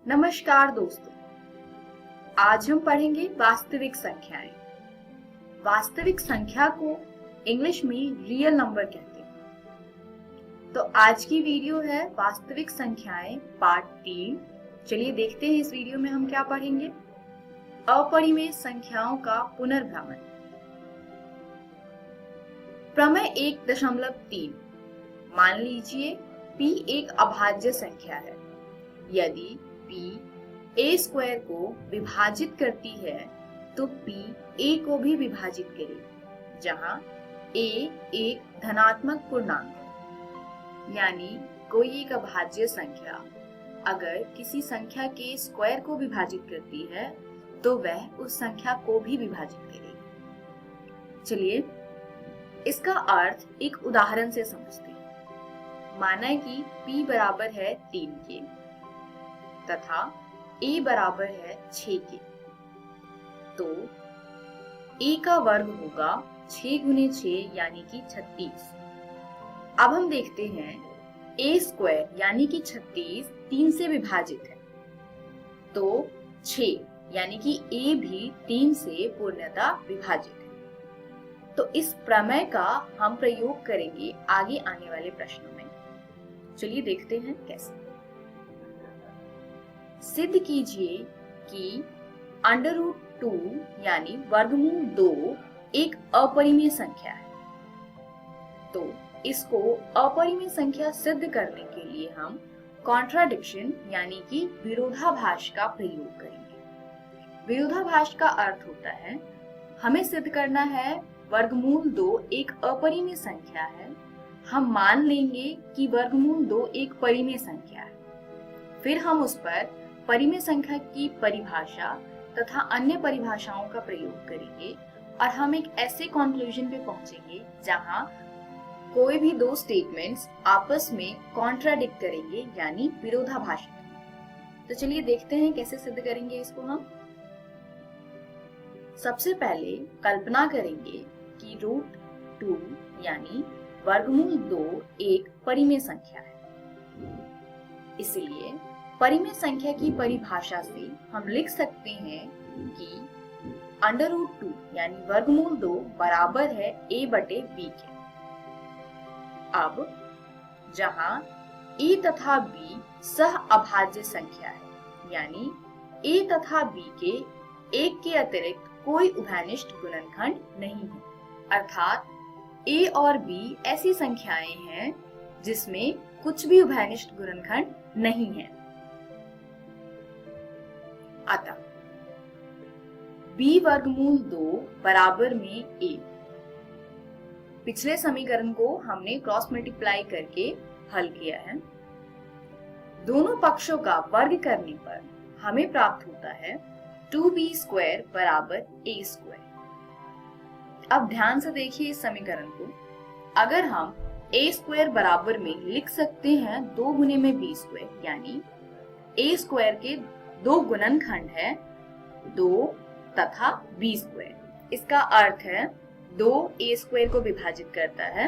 नमस्कार दोस्तों, आज हम पढ़ेंगे वास्तविक संख्याएं। वास्तविक संख्या को इंग्लिश में रियल नंबर कहते हैं। तो आज की वीडियो है वास्तविक संख्याएं पार्ट 3। चलिए देखते हैं इस वीडियो में हम क्या पढ़ेंगे। अपरिमेय संख्याओं का पुनर्भ्रमण। प्रमेय 1.3। मान लीजिए p एक अभाज्य संख्या है। यदि p a स्क्वायर को विभाजित करती है तो p a को भी विभाजित करेगी, जहां a एक धनात्मक पूर्णांक है। यानी कोई एक अभाज्य संख्या अगर किसी संख्या के स्क्वायर को विभाजित करती है तो वह उस संख्या को भी विभाजित करेगी। चलिए इसका अर्थ एक उदाहरण से समझते हैं। माना कि p बराबर है 3 के तथा a बराबर है 6 के, तो a का वर्ग होगा 6 गुने 6 यानी कि 36। अब हम देखते हैं a स्क्वायर यानी कि 36 3 से विभाजित है, तो 6 यानी कि a भी 3 से पूर्णतः विभाजित है। तो इस प्रमेय का हम प्रयोग करेंगे आगे आने वाले प्रश्नों में। चलिए देखते हैं कैसे। सिद्ध कीजिए कि √2 यानी वर्गमूल 2 एक अपरिमेय संख्या है। तो इसको अपरिमेय संख्या सिद्ध करने के लिए हम कॉन्ट्राडिक्शन यानी कि विरोधाभास का प्रयोग करेंगे। विरोधाभास का अर्थ होता है हमें सिद्ध करना है वर्गमूल 2 एक अपरिमेय संख्या है। हम मान लेंगे कि वर्गमूल 2 एक परिमेय संख्या है। फिर हम उस पर परिमेय संख्या की परिभाषा तथा अन्य परिभाषाओं का प्रयोग करेंगे और हम एक ऐसे कंक्लूजन पे पहुंचेंगे जहां कोई भी दो स्टेटमेंट्स आपस में कॉन्ट्राडिक्ट करेंगे यानी विरोधाभास। तो चलिए देखते हैं कैसे सिद्ध करेंगे इसको हम। सबसे पहले कल्पना करेंगे कि √2 यानी वर्गमूल 2 एक परिमेय संख्या है। इसलिए परिमेय संख्या की परिभाषा से हम लिख सकते हैं कि √2 यानी वर्गमूल 2 बराबर है a/b के। अब जहां a तथा b सह अभाज्य संख्या है, यानी a तथा b के एक के अतिरिक्त कोई उभयनिष्ठ गुणनखंड नहीं है, अर्थात a और b ऐसी संख्याएं हैं जिसमें कुछ भी उभयनिष्ठ गुणनखंड नहीं है। अतः b वर्गमूल 2 बराबर में a। पिछले समीकरण को हमने क्रॉस मल्टीप्लाई करके हल किया है। दोनों पक्षों का वर्ग करने पर हमें प्राप्त होता है 2b² बराबर a स्क्वायर। अब ध्यान से देखिए इस समीकरण को। अगर हम a² बराबर में लिख सकते हैं 2 गुने में b², यानी a स्क्वायर के दो गुणनखंड है 2 तथा b²। इसका अर्थ है 2 a² को विभाजित करता है,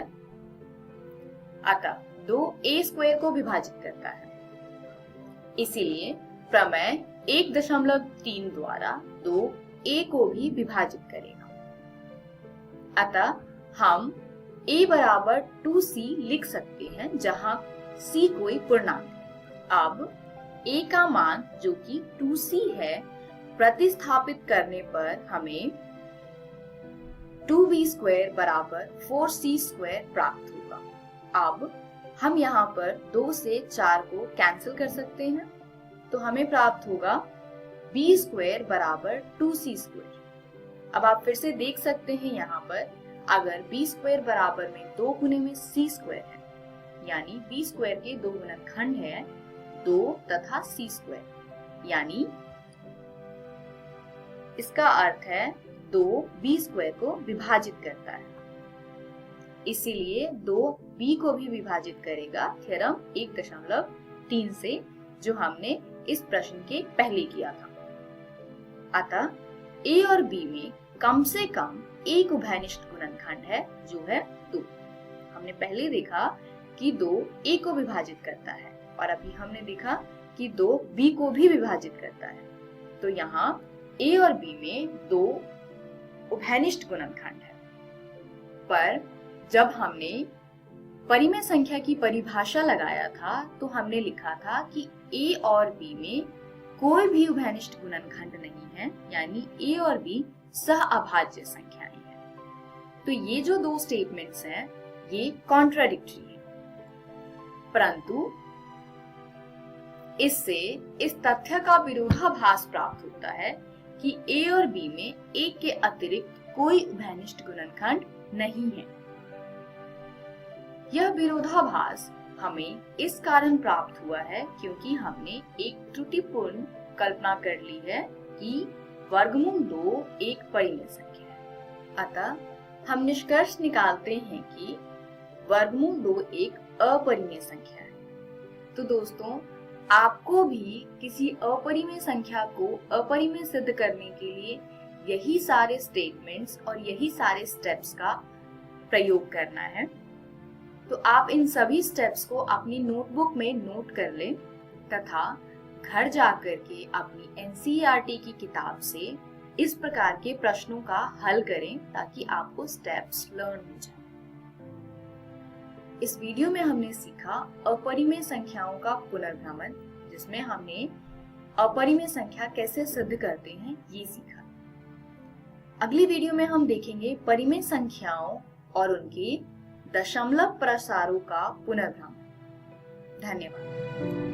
अतः 2 a² को विभाजित करता है। इसीलिए प्रमेय 1.3 द्वारा 2 a को भी विभाजित करेगा। अतः हम a बराबर 2c लिख सकते हैं, जहां c कोई पूर्णांक है। अब a का मान जो कि 2c है प्रतिस्थापित करने पर हमें 2b² बराबर 4c² प्राप्त होगा। अब हम यहाँ पर 2 से 4 को कैंसिल कर सकते हैं, तो हमें प्राप्त होगा b² बराबर 2c²। अब आप फिर से देख सकते हैं यहाँ पर अगर b² बराबर में 2 गुने में c² है, यानी b² के दो गुणनखंड है 2 तथा c², यानी इसका अर्थ है 2 b² को विभाजित करता है। इसीलिए 2 b को भी विभाजित करेगा थ्योरम 1.3 से, जो हमने इस प्रश्न के पहले किया था। अतः a और b में कम से कम एक उभयनिष्ठ गुणनखंड है जो है 2। हमने पहले देखा कि 2 a को विभाजित करता है और अभी हमने देखा कि 2 b को भी विभाजित करता है। तो यहाँ a और b में 2 उभयनिष्ठ गुणनखंड है। पर जब हमने परिमेय संख्या की परिभाषा लगाया था तो हमने लिखा था कि a और b में कोई भी उभयनिष्ठ गुणनखंड नहीं है, यानी a और b सहअभाज्य संख्याएं हैं। तो ये जो 2 स्टेटमेंट्स हैं ये कॉन्ट्राडिक्टरी है, परंतु इससे इस तथ्य का विरोधाभास प्राप्त होता है कि a और b में एक के अतिरिक्त कोई उभयनिष्ठ गुणनखंड नहीं है। यह विरोधाभास हमें इस कारण प्राप्त हुआ है क्योंकि हमने एक त्रुटिपूर्ण कल्पना कर ली है कि वर्गमूल 2 एक परिमेय संख्या है। अतः हम निष्कर्ष निकालते हैं कि वर्गमूल 2 एक अपरिमेय संख्या है। तो दोस्तों, आपको भी किसी अपरिमेय संख्या को अपरिमेय सिद्ध करने के लिए यही सारे स्टेटमेंट्स और यही सारे स्टेप्स का प्रयोग करना है। तो आप इन सभी स्टेप्स को अपनी नोटबुक में नोट कर लें तथा घर जाकर के अपनी एनसीईआरटी की किताब से इस प्रकार के प्रश्नों का हल करें ताकि आपको स्टेप्स लर्न हो जाए। इस वीडियो में हमने सीखा अपरिमेय संख्याओं का पुनर्भ्रमण, जिसमें हमने अपरिमेय संख्या कैसे सिद्ध करते हैं ये सीखा। अगली वीडियो में हम देखेंगे परिमेय संख्याओं और उनके दशमलव प्रसारों का पुनर्भ्रमण। धन्यवाद।